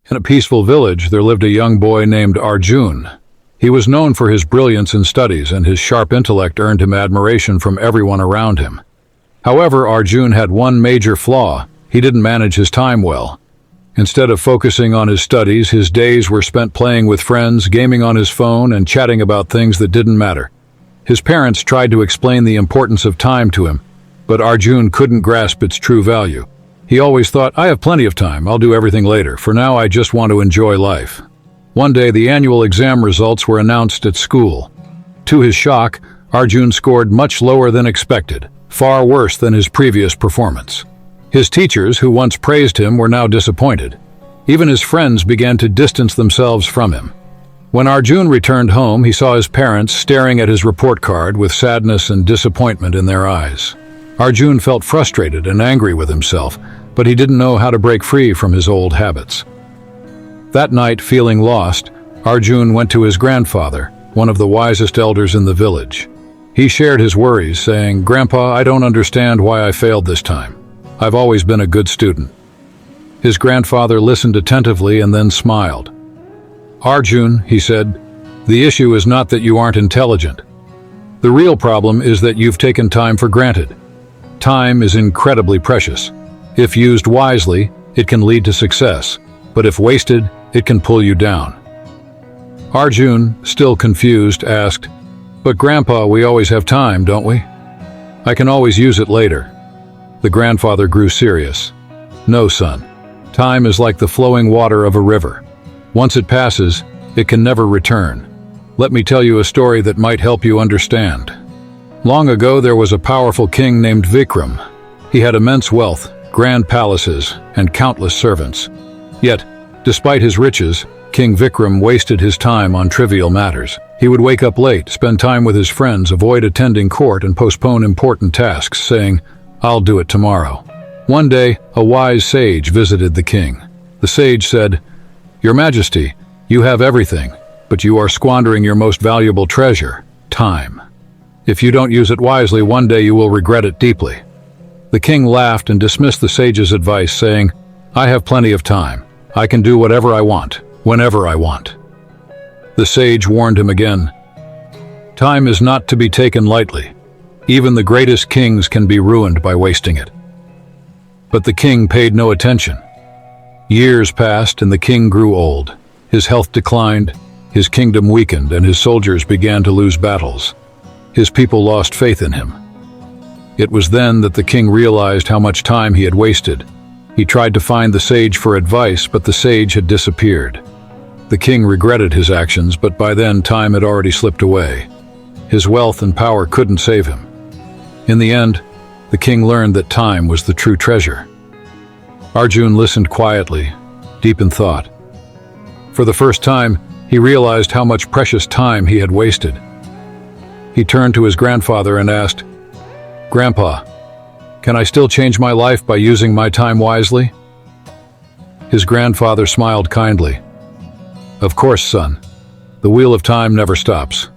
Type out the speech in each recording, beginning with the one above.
In a peaceful village, there lived a young boy named Arjun. He was known for his brilliance in studies, and his sharp intellect earned him admiration from everyone around him. However, Arjun had one major flaw: he didn't manage his time well. Instead of focusing on his studies, his days were spent playing with friends, gaming on his phone, and chatting about things that didn't matter. His parents tried to explain the importance of time to him, but Arjun couldn't grasp its true value. He always thought, "I have plenty of time, I'll do everything later. For now, I just want to enjoy life." One day, the annual exam results were announced at school. To his shock, Arjun scored much lower than expected, far worse than his previous performance. His teachers, who once praised him, were now disappointed. Even his friends began to distance themselves from him. When Arjun returned home, he saw his parents staring at his report card with sadness and disappointment in their eyes. Arjun felt frustrated and angry with himself, but he didn't know how to break free from his old habits. That night, feeling lost, Arjun went to his grandfather, one of the wisest elders in the village. He shared his worries, saying, "Grandpa, I don't understand why I failed this time. I've always been a good student." His grandfather listened attentively and then smiled. "Arjun," he said, "the issue is not that you aren't intelligent. The real problem is that you've taken time for granted. Time is incredibly precious. If used wisely, it can lead to success, but if wasted, it can pull you down." Arjun, still confused, asked, "But Grandpa, we always have time, don't we? I can always use it later." The grandfather grew serious. "No, son. Time is like the flowing water of a river. Once it passes, it can never return. Let me tell you a story that might help you understand. Long ago, there was a powerful king named Vikram. He had immense wealth, grand palaces, and countless servants. Yet, despite his riches, King Vikram wasted his time on trivial matters. He would wake up late, spend time with his friends, avoid attending court, and postpone important tasks, saying, "I'll do it tomorrow." One day, a wise sage visited the king. The sage said, "Your Majesty, you have everything, but you are squandering your most valuable treasure, time. If you don't use it wisely, one day you will regret it deeply." The king laughed and dismissed the sage's advice, saying, "I have plenty of time. I can do whatever I want, whenever I want." The sage warned him again. "Time is not to be taken lightly. Even the greatest kings can be ruined by wasting it." But the king paid no attention. Years passed and the king grew old. His health declined, his kingdom weakened, and his soldiers began to lose battles. His people lost faith in him. It was then that the king realized how much time he had wasted. He tried to find the sage for advice, but the sage had disappeared. The king regretted his actions, but by then time had already slipped away. His wealth and power couldn't save him. In the end, the king learned that time was the true treasure. Arjun listened quietly, deep in thought. For the first time, he realized how much precious time he had wasted. He turned to his grandfather and asked, "Grandpa, can I still change my life by using my time wisely?" His grandfather smiled kindly. "Of course, son. The wheel of time never stops.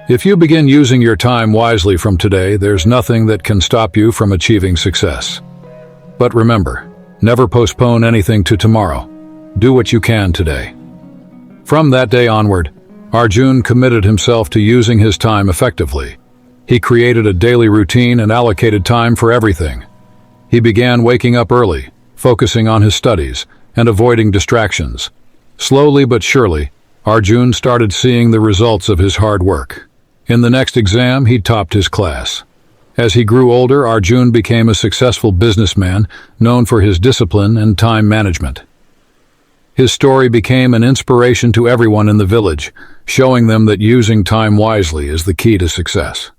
If you begin using your time wisely from today, there's nothing that can stop you from achieving success. But remember, never postpone anything to tomorrow. Do what you can today." From that day onward, Arjun committed himself to using his time effectively. He created a daily routine and allocated time for everything. He began waking up early, focusing on his studies, and avoiding distractions. Slowly but surely, Arjun started seeing the results of his hard work. In the next exam, he topped his class. As he grew older, Arjun became a successful businessman known for his discipline and time management. His story became an inspiration to everyone in the village, showing them that using time wisely is the key to success.